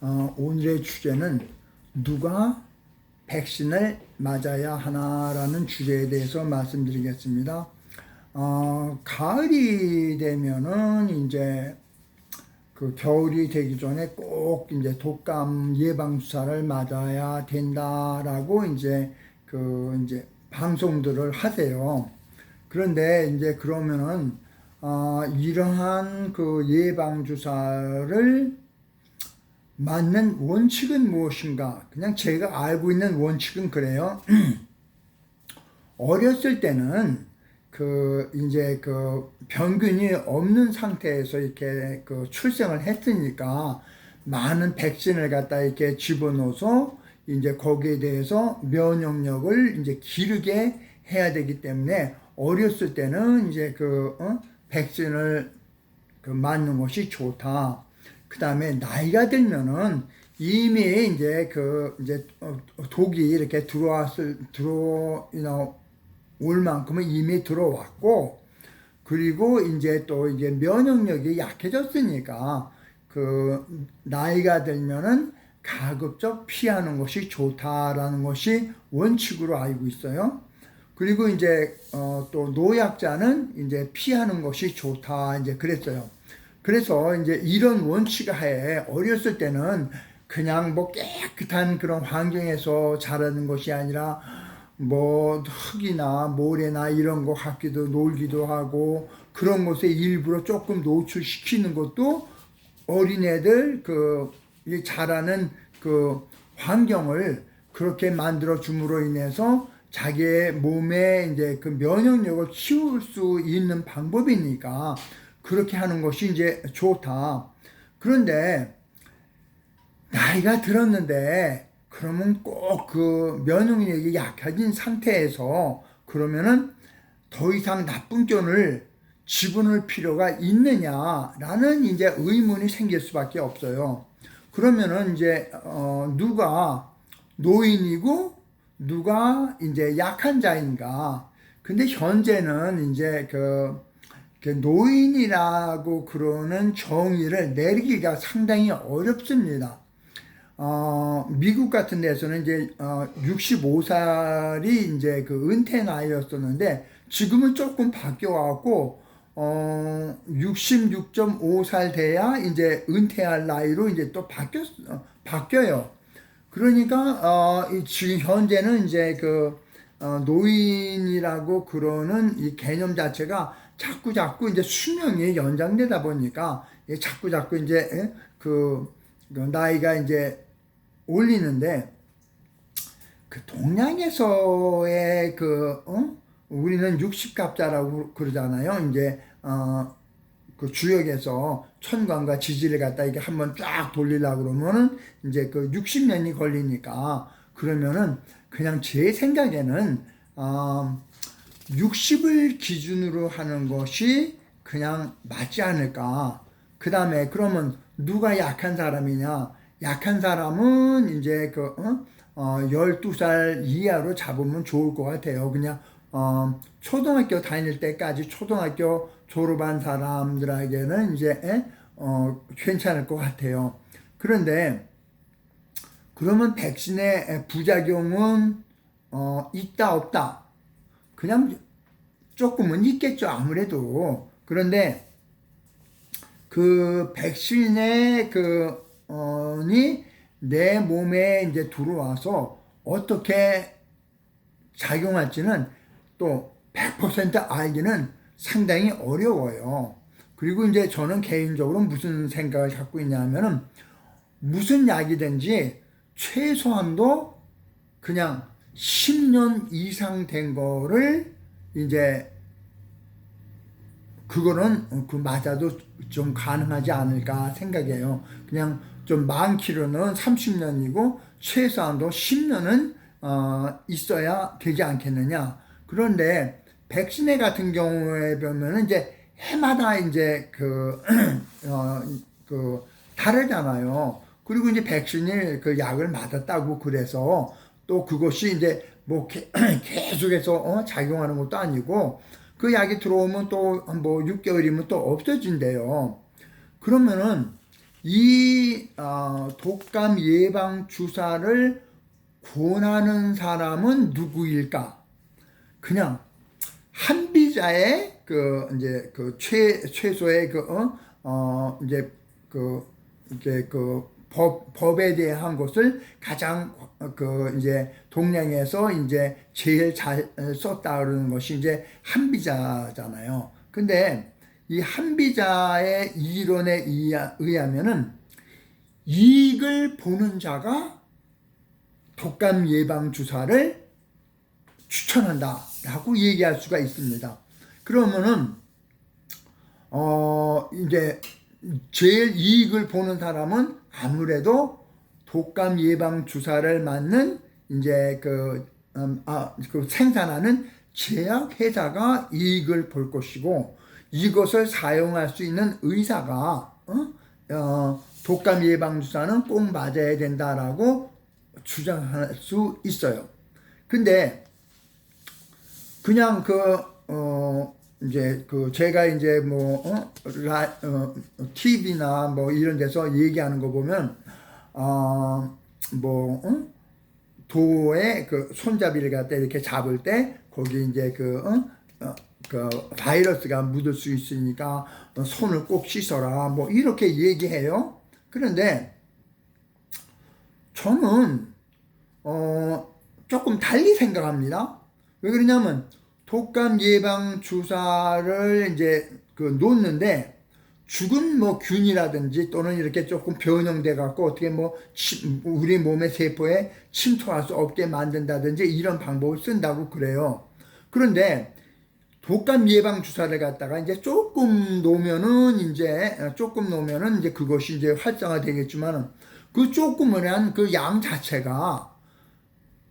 오늘의 주제는 누가 백신을 맞아야 하나라는 주제에 대해서 말씀드리겠습니다. 가을이 되면은 이제 그 겨울이 되기 전에 꼭 이제 독감 예방 주사를 맞아야 된다라고 이제 방송들을 하세요. 그런데 이제 그러면은 이러한 그 예방 주사를 맞는 원칙은 무엇인가? 그냥 제가 알고 있는 원칙은 그래요. 어렸을 때는 이제 병균이 없는 상태에서 이렇게 출생을 했으니까 많은 백신을 갖다 이렇게 집어넣어서 이제 거기에 대해서 면역력을 이제 기르게 해야 되기 때문에 어렸을 때는 이제 백신을 맞는 것이 좋다. 그 다음에 나이가 들면은 이미 이제 독이 이렇게 올 만큼은 이미 들어왔고, 그리고 이제 또 이제 면역력이 약해졌으니까 나이가 들면은 가급적 피하는 것이 좋다라는 것이 원칙으로 알고 있어요. 그리고 이제 또 노약자는 이제 피하는 것이 좋다 이제 그랬어요. 그래서 이제 이런 원칙 하에 어렸을 때는 그냥 뭐 깨끗한 그런 환경에서 자라는 것이 아니라 뭐 흙이나 모래나 이런 거 갖기도 놀기도 하고 그런 것에 일부러 조금 노출시키는 것도 어린애들 자라는 환경을 그렇게 만들어 줌으로 인해서 자기의 몸에 이제 면역력을 키울 수 있는 방법이니까 그렇게 하는 것이 이제 좋다. 그런데 나이가 들었는데 그러면 꼭 면역력이 약해진 상태에서 그러면은 더 이상 나쁜 균을 집어넣을 필요가 있느냐라는 이제 의문이 생길 수밖에 없어요. 그러면은 이제 누가 노인이고 누가 이제 약한 자인가? 근데 현재는 이제 노인이라고 그러는 정의를 내리기가 상당히 어렵습니다. 미국 같은 데서는 이제 65살이 이제 은퇴 나이였었는데 지금은 조금 바뀌어갖고 66.5살 돼야 이제 은퇴할 나이로 이제 또 바뀌어요. 그러니까 지금 현재는 이제 노인이라고 그러는 이 개념 자체가 자꾸 이제 수명이 연장되다 보니까 자꾸 이제 나이가 이제 올리는데 동양에서의 우리는 60갑자라고 그러잖아요. 이제 주역에서 천간과 지지를 갖다 이게 한번 쫙 돌리려고 그러면은 이제 60년이 걸리니까 그러면은 그냥 제 생각에는 60을 기준으로 하는 것이 그냥 맞지 않을까. 그 다음에 그러면 누가 약한 사람이냐? 약한 사람은 이제 12살 이하로 잡으면 좋을 것 같아요. 그냥 초등학교 다닐 때까지 초등학교 졸업한 사람들에게는 이제 괜찮을 것 같아요. 그런데 그러면 백신의 부작용은 있다 없다? 그냥 조금은 있겠죠, 아무래도. 그런데 백신의 내 몸에 이제 들어와서 어떻게 작용할지는 또 100% 알기는 상당히 어려워요. 그리고 이제 저는 개인적으로 무슨 생각을 갖고 있냐면은 무슨 약이든지 최소한도 그냥 10년 이상 된 거를 이제 그거는 맞아도 좀 가능하지 않을까 생각해요. 그냥 좀 많기로는 30년이고 최소한도 10년은 있어야 되지 않겠느냐. 그런데 백신에 같은 경우에 보면은 이제 해마다 이제 다르잖아요. 그리고 이제 백신이 약을 맞았다고 그래서 또 그것이 이제 뭐 계속해서 작용하는 것도 아니고 그 약이 들어오면 또 뭐 6개월이면 또 없어진대요. 그러면은 이 독감 예방 주사를 권하는 사람은 누구일까? 그냥 한비자의 이제 최소의 이제 이제 법에 대한 것을 가장 이제 동양에서 이제 제일 잘 썼다 그러는 것이 이제 한비자잖아요. 근데 이 한비자의 이론에 의하면은 이익을 보는 자가 독감 예방 주사를 추천한다라고 얘기할 수가 있습니다. 그러면은 이제 제일 이익을 보는 사람은 아무래도 독감 예방 주사를 맞는 이제 그 생산하는 제약 회사가 이익을 볼 것이고, 이것을 사용할 수 있는 의사가 독감 예방 주사는 꼭 맞아야 된다라고 주장할 수 있어요. 근데 그냥 이제 제가 이제 TV나 뭐 이런 데서 얘기하는 거 보면 도에 손잡이를 갖다 이렇게 잡을 때 거기 이제 바이러스가 묻을 수 있으니까 손을 꼭 씻어라 뭐 이렇게 얘기해요. 그런데 저는 조금 달리 생각합니다. 왜 그러냐면 독감 예방 주사를 이제 놓는데 죽은 균이라든지 또는 이렇게 조금 변형돼 갖고 어떻게 우리 몸의 세포에 침투할 수 없게 만든다든지 이런 방법을 쓴다고 그래요. 그런데 독감 예방 주사를 갖다가 이제 조금 놓으면은 이제 그것이 이제 활성화되겠지만은 그 조금이란 그 양 자체가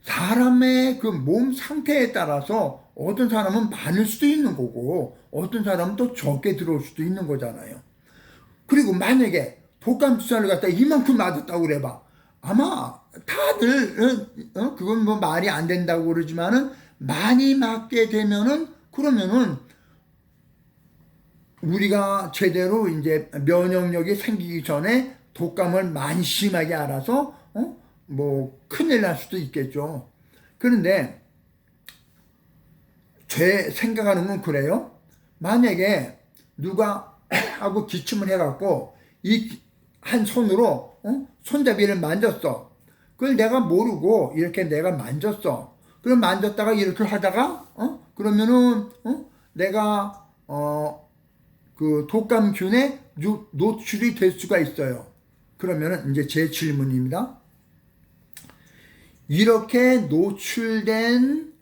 사람의 그 몸 상태에 따라서 어떤 사람은 많을 수도 있는 거고 어떤 사람은 또 적게 들어올 수도 있는 거잖아요. 그리고 만약에 독감 주사를 갖다 이만큼 맞았다고 그래봐. 아마 다들 그건 뭐 말이 안 된다고 그러지만은 많이 맞게 되면은 그러면은 우리가 제대로 이제 면역력이 생기기 전에 독감을 많이 심하게 알아서 큰일 날 수도 있겠죠. 그런데 제 생각하는 건 그래요. 만약에 누가 하고 기침을 해갖고 이 한 손으로 손잡이를 만졌어. 그걸 내가 모르고 이렇게 내가 만졌어. 그럼 만졌다가 이렇게 하다가 그러면은 내가 그 독감균에 노출이 될 수가 있어요. 그러면은 이제 제 질문입니다. 이렇게 노출된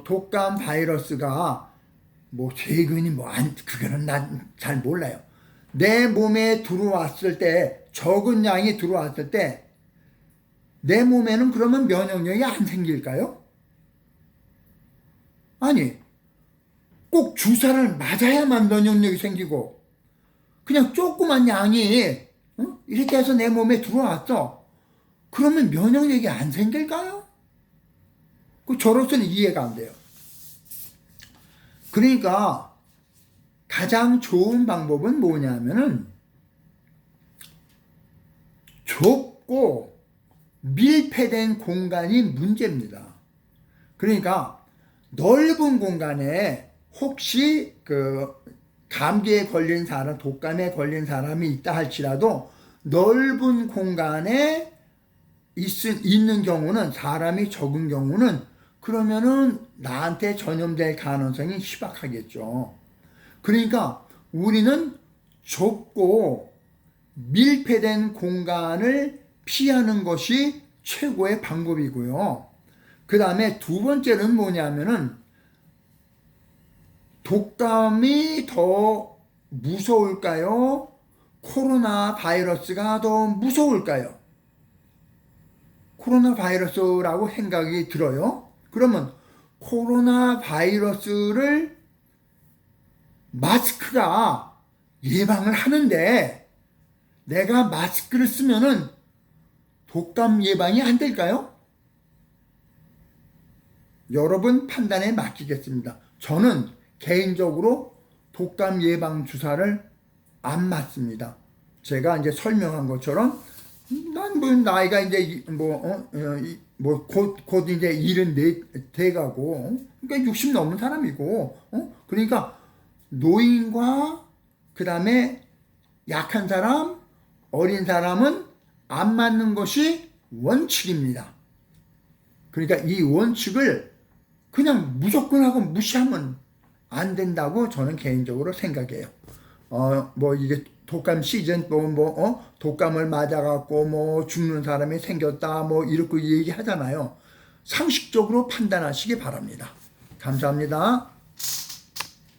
독감 바이러스가 세균이 그거는 난 잘 몰라요. 내 몸에 들어왔을 때, 적은 양이 들어왔을 때, 내 몸에는 그러면 면역력이 안 생길까요? 아니, 꼭 주사를 맞아야만 면역력이 생기고, 그냥 조그만 양이, 이렇게 해서 내 몸에 들어왔어. 그러면 면역력이 안 생길까요? 저로서는 이해가 안 돼요. 그러니까 가장 좋은 방법은 뭐냐면은 좁고 밀폐된 공간이 문제입니다. 그러니까 넓은 공간에 혹시 감기에 걸린 사람, 독감에 걸린 사람이 있다 할지라도 넓은 공간에 있는 경우는, 사람이 적은 경우는 그러면은 나한테 전염될 가능성이 희박하겠죠. 그러니까 우리는 좁고 밀폐된 공간을 피하는 것이 최고의 방법이고요. 그 다음에 두 번째는 뭐냐면은 독감이 더 무서울까요? 코로나 바이러스가 더 무서울까요? 코로나 바이러스라고 생각이 들어요. 그러면 코로나 바이러스를 마스크가 예방을 하는데 내가 마스크를 쓰면은 독감 예방이 안 될까요? 여러분 판단에 맡기겠습니다. 저는 개인적으로 독감 예방 주사를 안 맞습니다. 제가 이제 설명한 것처럼 난 뭐 나이가 이제 곧 이제 일은 돼가고 그러니까 60 넘은 사람이고 그러니까 노인과 그다음에 약한 사람, 어린 사람은 안 맞는 것이 원칙입니다. 그러니까 이 원칙을 그냥 무조건 하고 무시하면 안 된다고 저는 개인적으로 생각해요. 뭐 이게 독감 시즌 독감을 맞아갖고 뭐 죽는 사람이 생겼다 뭐 이렇게 얘기하잖아요. 상식적으로 판단하시기 바랍니다. 감사합니다.